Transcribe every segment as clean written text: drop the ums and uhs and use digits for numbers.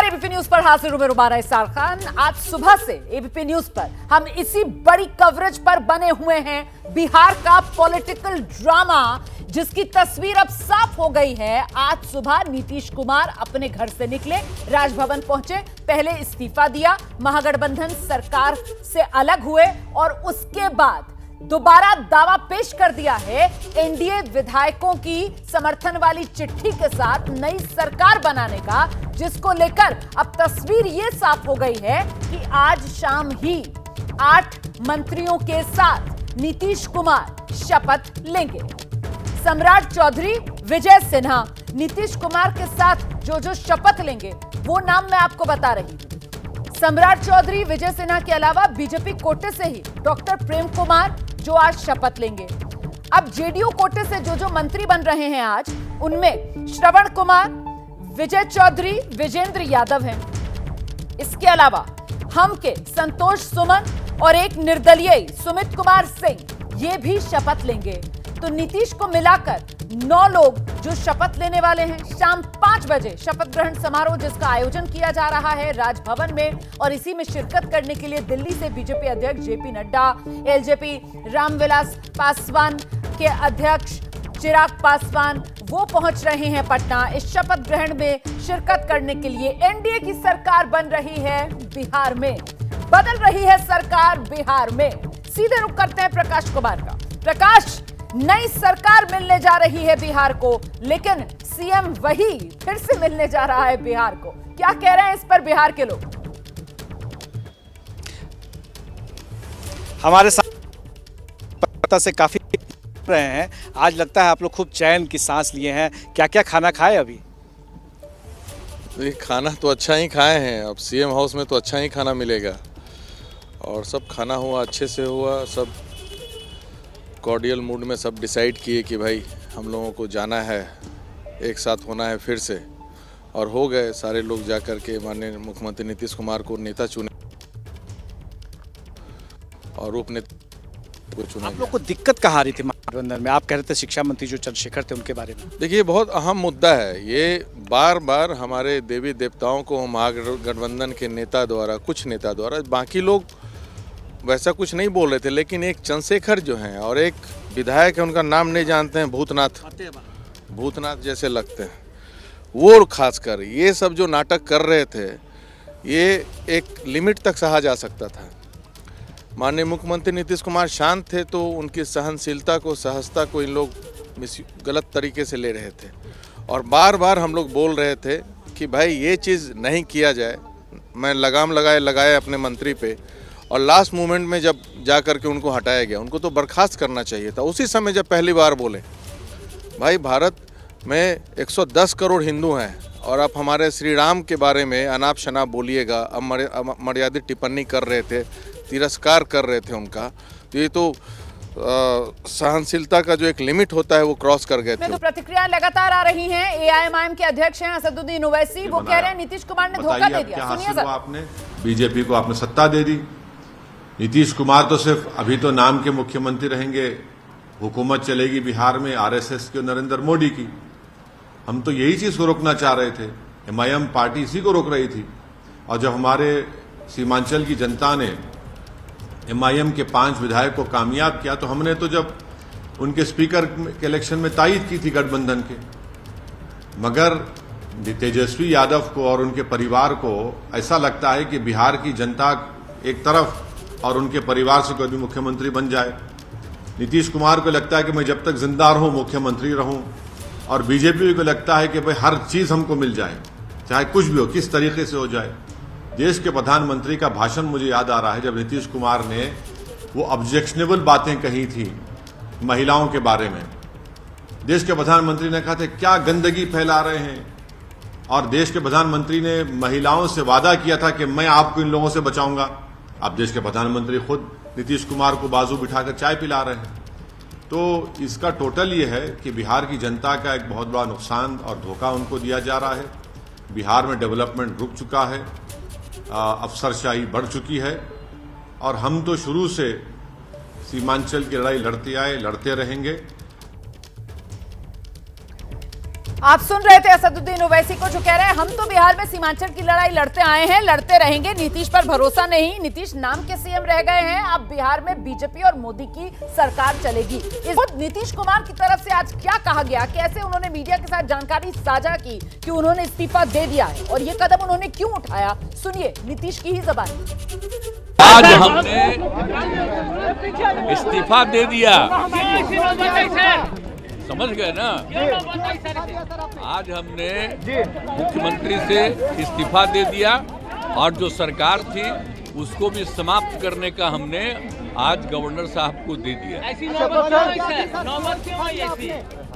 नमस्कार, ABP news पर हाजिर हूं मैं रुबाना इसार खान। आज सुबह से एबीपी न्यूज पर हम इसी बड़ी कवरेज पर बने हुए हैं। बिहार का पॉलिटिकल ड्रामा जिसकी तस्वीर अब साफ हो गई है। आज सुबह नीतीश कुमार अपने घर से निकले, राजभवन पहुंचे, पहले इस्तीफा दिया, महागठबंधन सरकार से अलग हुए और उसके बाद दोबारा दावा पेश कर दिया है एनडीए विधायकों की समर्थन वाली चिट्ठी के साथ नई सरकार बनाने का, जिसको लेकर अब तस्वीर यह साफ हो गई है कि आज शाम ही 8 मंत्रियों के साथ नीतीश कुमार शपथ लेंगे। सम्राट चौधरी, विजय सिन्हा, नीतीश कुमार के साथ जो शपथ लेंगे वो नाम मैं आपको बता रही हूं। सम्राट चौधरी, विजय सिन्हा के अलावा बीजेपी कोटे से ही डॉक्टर प्रेम कुमार जो आज शपथ लेंगे। अब जेडीयू कोटे से जो मंत्री बन रहे हैं आज, उनमें श्रवण कुमार, विजय चौधरी, विजेंद्र यादव हैं। इसके अलावा हम के संतोष सुमन और एक निर्दलीय सुमित कुमार सिंह ये भी शपथ लेंगे। तो नीतीश को मिलाकर 9 लोग जो शपथ लेने वाले हैं। शाम 5 बजे शपथ ग्रहण समारोह जिसका आयोजन किया जा रहा है राजभवन में, और इसी में शिरकत करने के लिए दिल्ली से बीजेपी अध्यक्ष जेपी नड्डा, एलजेपी रामविलास पासवान के अध्यक्ष चिराग पासवान वो पहुंच रहे हैं पटना। इस शपथ ग्रहण में शिरकत करने के लिए एनडीए की सरकार बन रही है बिहार में, बदल रही है सरकार बिहार में। सीधे रुख करते हैं प्रकाश कुमार का। प्रकाश, नई सरकार मिलने जा रही है बिहार को, लेकिन सीएम वही फिर से मिलने जा रहा है बिहार को। क्या कह रहे हैं इस पर बिहार के लोग? हमारे साथ से काफी रहे हैं। आज लगता है आप लोग खूब चैन की सांस लिए हैं। क्या क्या खाना खाए अभी? खाना तो अच्छा ही खाए हैं। अब सीएम हाउस में तो अच्छा ही खाना मिलेगा और सब खाना हुआ, अच्छे से हुआ, सब कॉर्डियल मूड में सब डिसाइड किए कि भाई हम लोगों को जाना है, एक साथ होना है फिर से, और हो गए। सारे लोग जाकर के माननीय मुख्यमंत्री नीतीश कुमार को नेता चुने और उप नेता को चुना। आप लोग को दिक्कत कहाँ आ रही थी महागठबंधन में? आप कह रहे थे शिक्षा मंत्री जो चंद्रशेखर थे उनके बारे में। देखिए, बहुत अहम मुद्दा है ये। बार बार हमारे देवी देवताओं को महागठबंधन के नेता द्वारा, कुछ नेता द्वारा, बाकी लोग वैसा कुछ नहीं बोल रहे थे, लेकिन एक चंद्रशेखर जो हैं और एक विधायक है, उनका नाम नहीं जानते हैं, भूतनाथ जैसे लगते हैं वो, खासकर ये सब जो नाटक कर रहे थे, ये एक लिमिट तक सहा जा सकता था। माननीय मुख्यमंत्री नीतीश कुमार शांत थे तो उनकी सहनशीलता को, सहजता को इन लोग गलत तरीके से ले रहे थे, और बार बार हम लोग बोल रहे थे कि भाई ये चीज़ नहीं किया जाए। मैं लगाम लगाए अपने मंत्री पे, और लास्ट मोमेंट में जब जा कर के उनको हटाया गया, उनको तो बर्खास्त करना चाहिए था उसी समय जब पहली बार बोले। भाई, भारत में 110 करोड़ हिंदू हैं और आप हमारे श्री राम के बारे में अनाप शनाप बोलिएगा, अमर्यादित टिप्पणी कर रहे थे, तिरस्कार कर रहे थे उनका, तो ये तो सहनशीलता का जो एक लिमिट होता है वो क्रॉस कर गए थे। तो प्रतिक्रिया लगातार आ रही हैं। एआईएमआईएम के अध्यक्ष हैं असदुद्दीन ओवैसी, वो कह रहे हैं नीतीश कुमार ने धोखा दे दिया। सुनिए सर। आपने बीजेपी को आपने सत्ता दे दी। नीतीश कुमार तो सिर्फ अभी तो नाम के मुख्यमंत्री रहेंगे, हुकूमत चलेगी बिहार में आरएसएस के नरेंद्र मोदी की। हम तो यही चीज को रोकना चाह रहे थे। एमआईएम पार्टी इसी को रोक रही थी, और जब हमारे सीमांचल की जनता ने एमआईएम के 5 विधायक को कामयाब किया, तो हमने तो जब उनके स्पीकर के इलेक्शन में तायद की थी गठबंधन के, मगर तेजस्वी यादव को और उनके परिवार को ऐसा लगता है कि बिहार की जनता एक तरफ और उनके परिवार से कोई भी मुख्यमंत्री बन जाए। नीतीश कुमार को लगता है कि मैं जब तक जिंदा रहूं मुख्यमंत्री रहूं, और बीजेपी को लगता है कि भाई हर चीज हमको मिल जाए, चाहे कुछ भी हो, किस तरीके से हो जाए। देश के प्रधानमंत्री का भाषण मुझे याद आ रहा है, जब नीतीश कुमार ने वो ऑब्जेक्शनेबल बातें कही थी महिलाओं के बारे में। देश के प्रधानमंत्री ने कहा था क्या गंदगी फैला रहे हैं, और देश के प्रधानमंत्री ने महिलाओं से वादा किया था कि मैं आपको इन लोगों से बचाऊंगा। अब देश के प्रधानमंत्री खुद नीतीश कुमार को बाजू बिठाकर चाय पिला रहे हैं। तो इसका टोटल ये है कि बिहार की जनता का एक बहुत बड़ा नुकसान और धोखा उनको दिया जा रहा है। बिहार में डेवलपमेंट रुक चुका है, अफसरशाही बढ़ चुकी है, और हम तो शुरू से सीमांचल की लड़ाई लड़ते आए, लड़ते रहेंगे। आप सुन रहे थे असदुद्दीन ओवैसी को, जो कह रहे हैं हम तो बिहार में सीमांचल की लड़ाई लड़ते आए हैं, लड़ते रहेंगे, नीतीश पर भरोसा नहीं, नीतीश नाम के सीएम रह गए हैं, अब बिहार में बीजेपी और मोदी की सरकार चलेगी। इस नीतीश कुमार की तरफ से आज क्या कहा गया, कैसे उन्होंने मीडिया के साथ जानकारी साझा की कि उन्होंने इस्तीफा दे दिया है और ये कदम उन्होंने क्यों उठाया, सुनिए नीतीश की ही जबान। आज हमने इस्तीफा दे दिया, समझ गए ना। आज हमने मुख्यमंत्री से इस्तीफा दे दिया और जो सरकार थी उसको भी समाप्त करने का हमने आज गवर्नर साहब को दे दिया।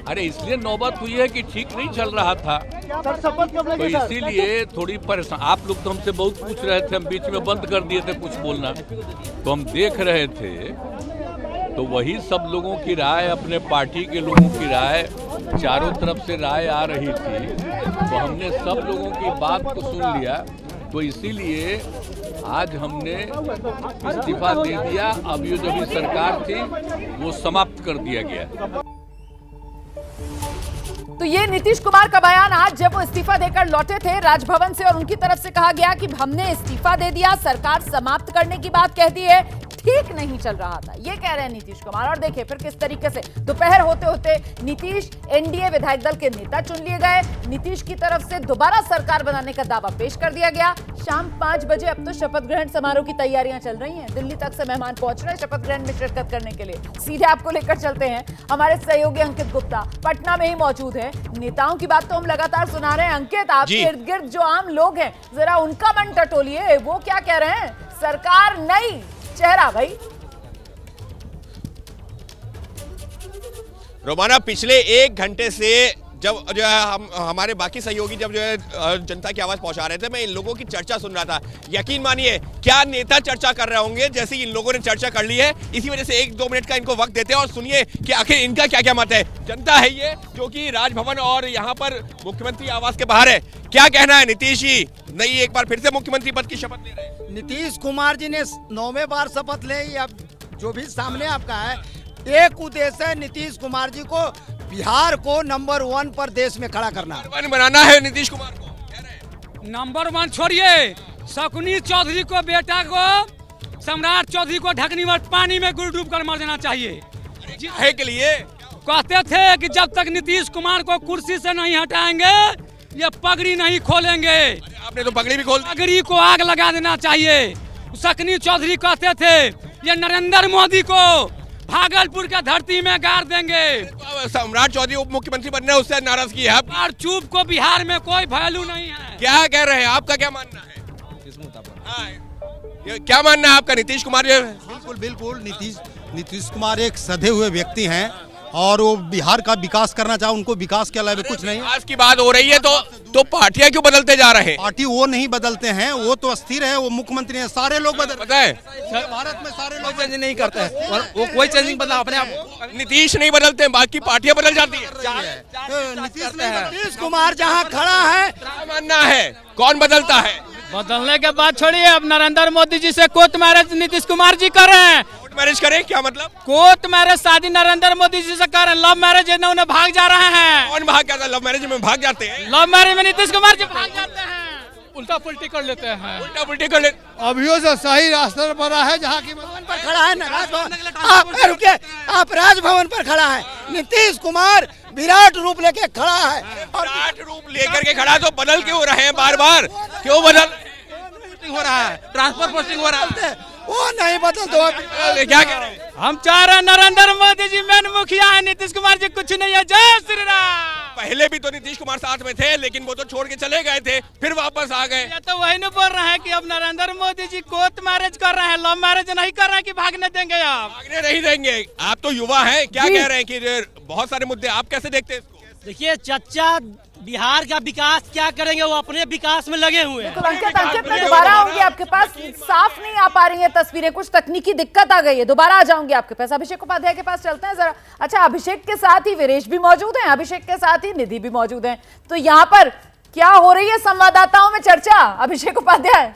अरे इसलिए नौबत हुई है कि ठीक नहीं चल रहा था, तो इसीलिए थोड़ी परेशान। आप लोग तो हमसे बहुत पूछ रहे थे, हम बीच में बंद कर दिए थे कुछ बोलना, तो हम देख रहे थे, तो वही सब लोगों की राय, अपने पार्टी के लोगों की राय, चारों तरफ से राय आ रही थी, तो हमने सब लोगों की बात को सुन लिया, तो इसीलिए आज हमने इस्तीफा दे दिया। अब ये जो भी सरकार थी वो समाप्त कर दिया गया। तो ये नीतीश कुमार का बयान आज जब वो इस्तीफा देकर लौटे थे राजभवन से, और उनकी तरफ से कहा गया कि हमने इस्तीफा दे दिया, सरकार समाप्त करने की बात कह दी है, ठीक नहीं चल रहा था, ये कह रहे हैं नीतीश कुमार। और देखिए फिर किस तरीके से दोपहर होते होते नीतीश एनडीए विधायक दल के नेता चुन लिए गए, नीतीश की तरफ से दोबारा सरकार बनाने का दावा पेश कर दिया गया। शाम 5 बजे अब तो शपथ ग्रहण समारोह की तैयारियां चल रही हैं, दिल्ली तक से मेहमान पहुंच रहे हैं शपथ ग्रहण में शिरकत करने के लिए। सीधे आपको लेकर चलते हैं, हमारे सहयोगी अंकित गुप्ता पटना में ही मौजूद है। नेताओं की बात तो हम लगातार सुना रहे हैं, अंकित आपके इर्द गिर्द जो आम लोग हैं जरा उनका मन टटोलिए, वो क्या कह रहे हैं? सरकार नहीं, चेहरा भाई। रोमाना, पिछले 1 घंटे से जब जो है हम हमारे बाकी सहयोगी जब जो है जनता की आवाज पहुंचा रहे थे, मैं इन लोगों की चर्चा सुन रहा था। यकीन मानिए क्या नेता चर्चा कर रहे होंगे जैसे इन लोगों ने चर्चा कर ली है। इसी वजह से 1-2 मिनट का इनको वक्त देते हैं और सुनिए कि आखिर इनका क्या क्या मत है। जनता है ये जो कि राजभवन और यहाँ पर मुख्यमंत्री आवास के बाहर है। क्या कहना है नीतीश जी, नई एक बार फिर से मुख्यमंत्री पद की शपथ ले रहे हैं? नीतीश कुमार जी ने 9वें बार शपथ ले, अब जो भी सामने आपका है, एक उद्देश्य है नीतीश कुमार जी को बिहार को नंबर 1 पर देश में खड़ा करना, बनाना है नीतीश कुमार को। कह रहे हैं नंबर 1 छोड़िए, शकुनी चौधरी को, बेटा को, सम्राट चौधरी को ढकनी में पानी में गुड़ डूब कर मर जाना चाहिए। है के लिए कहते थे कि जब तक नीतीश कुमार को कुर्सी से नहीं हटाएंगे ये पगड़ी नहीं खोलेंगे। आपने तो पगड़ी भी खोल, पगड़ी को आग लगा देना चाहिए। शकुनी चौधरी कहते थे ये नरेंद्र मोदी को भागलपुर का धरती में गाड़ देंगे। सम्राट चौधरी उप मुख्यमंत्री बनने उससे नाराजगी है और चुप को बिहार में कोई वैल्यू नहीं है। क्या कह रहे हैं, आपका क्या मानना है? क्या मानना है आपका नीतीश कुमार? बिल्कुल बिल्कुल, नीतीश कुमार एक सधे हुए व्यक्ति हैं और वो बिहार का विकास करना चाहे, उनको विकास के अलावा कुछ नहीं। विकास की बात हो रही है तो पार्टियां क्यों बदलते जा रहे हैं? पार्टी वो नहीं बदलते हैं, वो तो अस्थिर है, वो मुख्यमंत्री है, सारे लोग पता है भारत में सारे लोग चेंज नहीं करते हैं, वो कोई चेंजिंग बदला अपने आप। नीतीश नहीं बदलते, बाकी पार्टियां बदल जाती है। नीतीश कुमार जहाँ खड़ा है, क्या मानना है, कौन बदलता है? बदलने के बाद छोड़िए, अब नरेंद्र मोदी जी से कोर्ट मैरिज नीतीश कुमार जी कर रहे हैं। मैरिज करें, क्या मतलब? कोर्ट मैरिज शादी नरेंद्र मोदी जी से कर रहे हैं, लव मैरिज उन्हें भाग जा रहे हैं। कौन भाग जाता है? लव मैरिज में भाग जाते हैं? लव मैरिज में नीतीश कुमार जी भाग जाते हैं, उल्टा पुल्टी कर लेते हैं। उल्टा पुल्टी कर लेते। अभियो जो सही रास्ते पर बना है, जहाँ की पर खड़ा है ना राजभवन। आप रुकिए, आप राजभवन पर खड़ा है, नीतीश कुमार विराट रूप लेके खड़ा है। विराट रूप लेकर के खड़ा, तो बदल क्यों रहे हैं बार बार? क्यों बदल हो रहा है, ट्रांसफर पोस्टिंग हो रहा है, वो नहीं बदल दो। क्या कह रहे हैं? हम चाह रहे हैं नरेंद्र मोदी जी मेन मुखिया है, नीतीश कुमार जी कुछ नहीं है। जय श्री राम। पहले भी तो नीतीश कुमार साथ में थे, लेकिन वो तो छोड़ के चले गए थे, फिर वापस आ गए। ये तो वही नहीं बोल रहे हैं कि अब नरेंद्र मोदी जी कोर्ट मैरिज कर रहे हैं, लव मैरिज नहीं कर रहे हैं कि भागने देंगे। आप भागने नहीं देंगे। आप तो युवा हैं, क्या कह रहे हैं कि बहुत सारे मुद्दे आप कैसे देखते हैं? देखिए चच्चा बिहार का विकास क्या करेंगे, वो अपने विकास में लगे हुए हैं। अंकित मैं दोबारा आऊंगी आपके पास, साफ नहीं आ पा रही है तस्वीरें, कुछ तकनीकी दिक्कत आ गई है, दोबारा आ जाऊंगी आपके पास। अभिषेक उपाध्याय के पास चलते हैं जरा। अच्छा, अभिषेक के साथ ही वीरेश भी मौजूद हैं, अभिषेक के साथ ही निधि भी मौजूद हैं, तो यहाँ पर क्या हो रही है संवाददाताओं में चर्चा? अभिषेक उपाध्याय।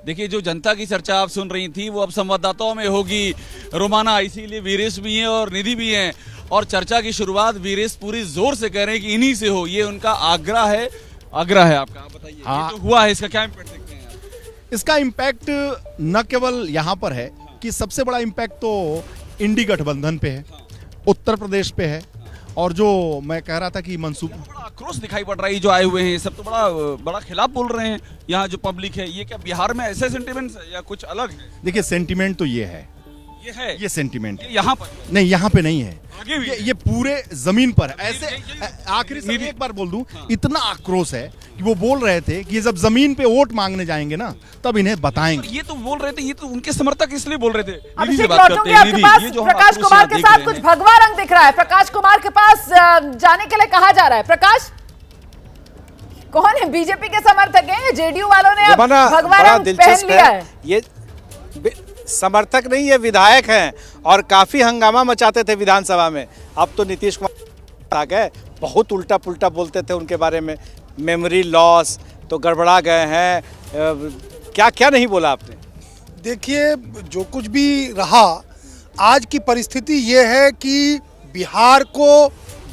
देखिए, जो जनता की चर्चा आप सुन रही थी वो अब संवाददाताओं में होगी रोमाना, इसीलिए वीरेश भी हैं और निधि भी हैं। और चर्चा की शुरुआत वीरेश पूरी जोर से कह रहे हैं कि इन्हीं से हो, ये उनका आग्रह है। आग्रह है आपका, आप बताइए। हाँ। ये जो हुआ है इसका क्या इम्पैक्ट देखते हैं आप? इसका इम्पैक्ट न केवल यहाँ पर है कि सबसे बड़ा इम्पैक्ट तो इंडी गठबंधन पे है, उत्तर प्रदेश पे है, और जो मैं कह रहा था कि मंसूबा बड़ा आक्रोश दिखाई पड़ रहा है, जो आए हुए हैं सब तो बड़ा खिलाफ बोल रहे हैं यहाँ जो पब्लिक है। ये क्या बिहार में ऐसे सेंटिमेंट्स है या कुछ अलग है? देखिए सेंटिमेंट तो ये है, ये सेंटिमेंट ये यहाँ पर नहीं, यहाँ पे नहीं है, आगे भी ये पूरे जमीन पर है। ऐसे आखिरी समय एक बार बोल दूं, इतना आक्रोश है कि वो बोल रहे थे कि जब जमीन पे वोट मांगने जाएंगे ना तब इन्हें बताएंगे। ये तो बोल रहे थे, ये तो उनके समर्थक इसलिए बोल रहे थे। निधि से अभिषेक बात करते लौटूंगी हैं। आपके निधि, पास। ये जो हम प्रकाश आक्रोश कुमार यहाँ के देख साथ रहे कुछ हैं। भगवा रंग दिख रहा है, प्रकाश कुमार के पास जाने के लिए कहा जा रहा है। प्रकाश कौन है? बीजेपी के समर्थक हैं, जेडीयू वालों ने अब रमना, भगवा बड़ा रंग दिलचस्प पहन लिया है। ये समर्थक नहीं, ये विधायक हैं और काफी हंगामा मचाते थे विधानसभा में। अब तो नीतीश कुमार आ गए, बहुत उल्टा पुल्टा बोलते थे उनके बारे में, मेमोरी लॉस तो गड़बड़ा गए हैं। क्या क्या नहीं बोला आपने? देखिए, जो कुछ भी रहा, आज की परिस्थिति ये है कि बिहार को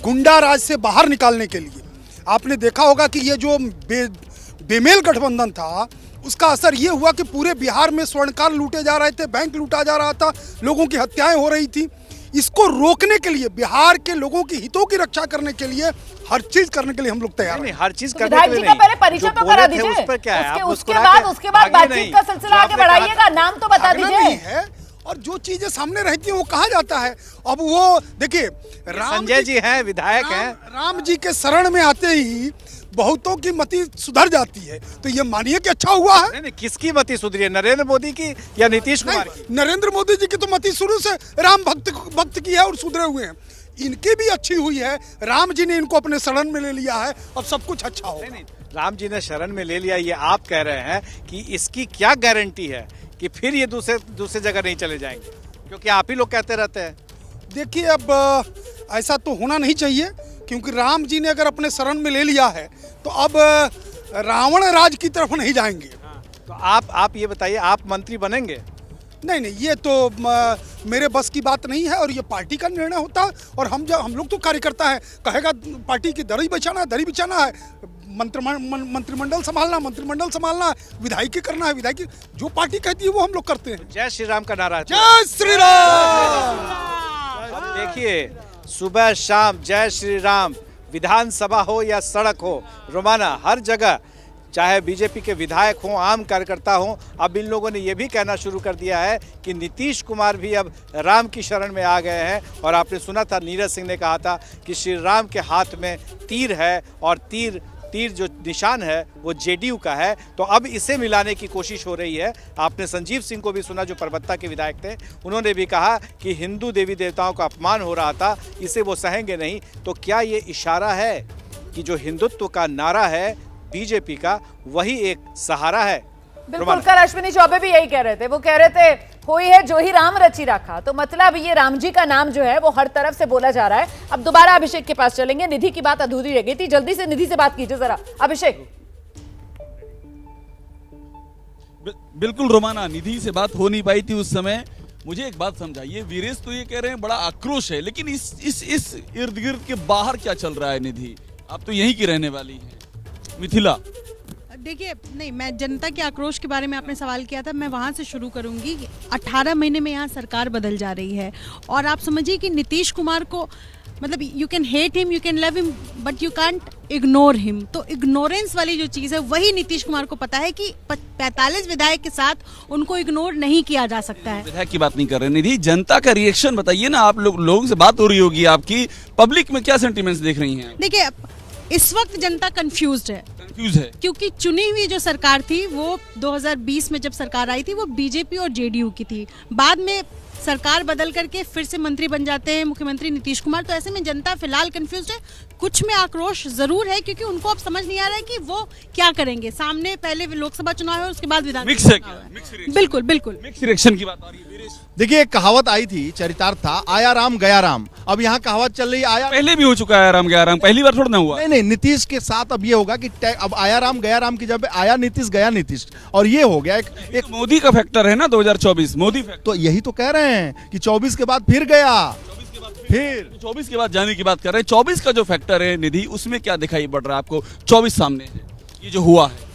गुंडा राज से बाहर निकालने के लिए आपने देखा होगा कि ये जो बेमेल गठबंधन था उसका असर ये हुआ कि पूरे बिहार में स्वर्णकार लूटे जा रहे थे, बैंक लूटा जा रहा था, लोगों की हत्याएं हो रही थी। इसको रोकने के लिए, बिहार के लोगों की हितों की रक्षा करने के लिए हर चीज करने के लिए हम लोग तैयार हैं। हर चीज करने विधायक के जी लिए का नहीं। पहले परिचय जो तो बोले करा थे, दीजिए, उस पर क्या है? आप उसके मुस्कुरा के बाद आगे बातचीत नहीं। का सिलसिला जो आगे आपने कहा बढ़ाइएगा। नाम तो बता भागना नहीं दीजिए। है, और जो चीजें सामने रहती हैं वो कहा जाता है। अब वो देखिए, संजय जी हैं, विधायक हैं। राम जी के शरण में आते ही बहुतों की मति सुधर जाती है, तो ये मानिए कि अच्छा हुआ है। नहीं, किसकी मति सुधरी है, नरेंद्र मोदी की या नीतीश कुमार की? नरेंद्र मोदी जी की तो मति शुरू से राम भक्त की है और सुधरे हुए हैं। इनकी भी अच्छी हुई है, राम जी ने इनको अपने शरण में ले लिया है, अब सब कुछ अच्छा होगा। नहीं, राम जी ने शरण में ले लिया, ये आप कह रहे हैं कि इसकी क्या गारंटी है कि फिर ये दूसरे जगह नहीं चले जाएंगे? क्योंकि आप ही लोग कहते रहते हैं। देखिए, अब ऐसा तो होना नहीं चाहिए, क्योंकि राम जी ने अगर अपने शरण में ले लिया है तो अब रावण राज की तरफ नहीं जाएंगे। तो आप ये बताइए, आप मंत्री बनेंगे? नहीं, ये तो मेरे बस की बात नहीं है, और ये पार्टी का निर्णय होता है। और हम लोग तो कार्यकर्ता हैं, कहेगा पार्टी की दरी बिछाना है, मंत्रिमंडल संभालना है, विधायकी करना है, विधायकी जो पार्टी कहती है वो हम लोग करते हैं। जय श्री राम का नारा है। जय श्री राम। अब देखिए, सुबह शाम जय श्री राम, विधानसभा हो या सड़क हो, रोमाना हर जगह, चाहे बीजेपी के विधायक हों, आम कार्यकर्ता हों, अब इन लोगों ने ये भी कहना शुरू कर दिया है कि नीतीश कुमार भी अब राम की शरण में आ गए हैं। और आपने सुना था, नीरज सिंह ने कहा था कि श्री राम के हाथ में तीर है, और तीर जो निशान है वो जेडीयू का है। तो अब इसे मिलाने की कोशिश हो रही है। आपने संजीव सिंह को भी सुना, जो परबत्ता के विधायक थे, उन्होंने भी कहा कि हिंदू देवी देवताओं का अपमान हो रहा था, इसे वो सहेंगे नहीं। तो क्या ये इशारा है कि जो हिंदुत्व का नारा है बीजेपी का, वही एक सहारा है? बिल्कुल, कल अश्विनी चौबे भी यही कह रहे थे। वो कह रहे थे, कोई है जो ही राम रची रखा। तो मतलब ये राम जी का नाम जो है वो हर तरफ से बोला जा रहा है। अब दोबारा अभिषेक के पास चलेंगे, निधि की बात अधूरी रह गई थी, जल्दी से निधि से बात कीजिए जरा। अभिषेक। बिल्कुल रोमाना, निधि से बात हो नहीं पाई थी उस समय। मुझे एक बात समझाइए, वीरेश तो ये कह रहे हैं बड़ा आक्रोश है, लेकिन इस इर्द गिर्द के बाहर क्या चल रहा है? निधि, आप तो यहीं की रहने वाली हैं, मिथिला। देखिए, नहीं, मैं जनता के आक्रोश के बारे में आपने सवाल किया था, मैं वहाँ से शुरू करूँगी। 18 महीने में यहाँ सरकार बदल जा रही है, और आप समझिए कि नीतीश कुमार को, मतलब you can hate him, you can love him, but you can't ignore him. तो इग्नोरेंस वाली जो चीज़ है वही नीतीश कुमार को पता है कि 45 विधायक के साथ उनको इग्नोर नहीं किया जा सकता है। विधायक की बात नहीं कर रहे निधि, जनता का रिएक्शन बताइए ना। आप लोगों से बात हो रही होगी आपकी, पब्लिक में क्या सेंटिमेंट्स देख रही हैं? देखिए, इस वक्त जनता कंफ्यूज है, क्योंकि चुनी हुई जो सरकार थी वो 2020 में जब सरकार आई थी वो बीजेपी और जेडीयू की थी। बाद में सरकार बदल करके फिर से मंत्री बन जाते हैं मुख्यमंत्री नीतीश कुमार। तो ऐसे में जनता फिलहाल कंफ्यूज है। कुछ में आक्रोश जरूर है, क्योंकि उनको अब समझ नहीं आ रहा है कि वो क्या करेंगे। सामने पहले लोकसभा चुनाव है, उसके बाद विधानसभा चुनाव है। बिल्कुल मिक्स रिएक्शन की बात आ रही है। देखिए, एक कहावत आई थी, चरितार्थ था, आया राम गया राम। अब यहाँ कहावत चल रही, आया पहले भी हो चुका है आया राम गया राम, पहली बार थोड़ा ना हुआ। नहीं, नीतीश के साथ अब ये होगा कि अब आया राम गया राम की जब आया नीतीश गया नीतीश, और ये हो गया एक मोदी का फैक्टर है ना, 2024 मोदी फैक्टर। तो यही तो कह रहे हैं कि 24 के बाद फिर गया, फिर 24 के बाद जाने की बात कर रहे हैं। 24 का जो फैक्टर है निधि, उसमें क्या दिखाई पड़ रहा है आपको? 24 सामने है, ये जो हुआ है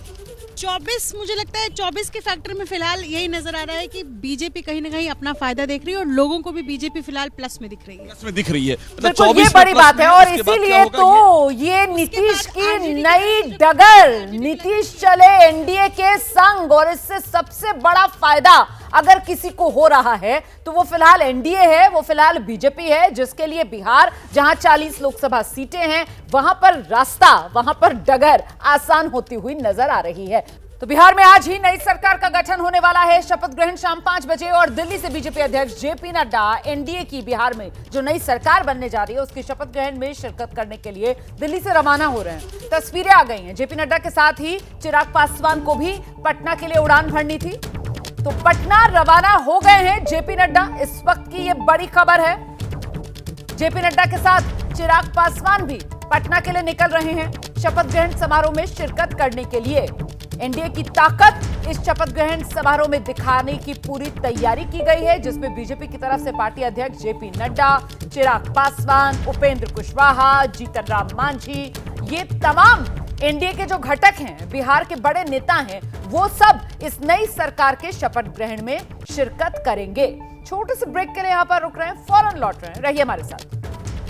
24, मुझे लगता है 24 के फैक्टर में फिलहाल यही नजर आ रहा है कि बीजेपी कहीं ना कहीं अपना फायदा देख रही है और लोगों को भी बीजेपी फिलहाल प्लस में दिख रही है। प्लस में दिख रही है, बिल्कुल, ये बड़ी बात है। और इसीलिए तो ये नीतीश की नई डगर, नीतीश चले एनडीए के संग, और इससे सबसे बड़ा फायदा अगर किसी को हो रहा है तो वो फिलहाल एनडीए है, वो फिलहाल बीजेपी है, जिसके लिए बिहार जहां 40 लोकसभा सीटें हैं वहां पर रास्ता, वहां पर डगर आसान होती हुई नजर आ रही है। तो बिहार में आज ही नई सरकार का गठन होने वाला है। शपथ ग्रहण शाम 5 बजे और दिल्ली से बीजेपी अध्यक्ष जेपी नड्डा एनडीए की बिहार में जो नई सरकार बनने जा रही है उसकी शपथ ग्रहण में शिरकत करने के लिए दिल्ली से रवाना हो रहे हैं। तस्वीरें आ गई हैं। जेपी नड्डा के साथ ही चिराग पासवान को भी पटना के लिए उड़ान भरनी थी, तो पटना रवाना हो गए हैं जेपी नड्डा। इस वक्त की ये बड़ी खबर है। जेपी नड्डा के साथ चिराग पासवान भी पटना के लिए निकल रहे हैं शपथ ग्रहण समारोह में शिरकत करने के लिए। एनडीए की ताकत इस शपथ ग्रहण समारोह में दिखाने की पूरी तैयारी की गई है, जिसमें बीजेपी की तरफ से पार्टी अध्यक्ष जेपी नड्डा, चिराग पासवान, उपेंद्र कुशवाहा, जीतन राम मांझी, ये तमाम एनडीए के जो घटक हैं, बिहार के बड़े नेता हैं, वो सब इस नई सरकार के शपथ ग्रहण में शिरकत करेंगे। छोटे से ब्रेक के लिए यहां पर रुक रहे हैं, फौरन लौट रहे हैं, रहिए हमारे साथ।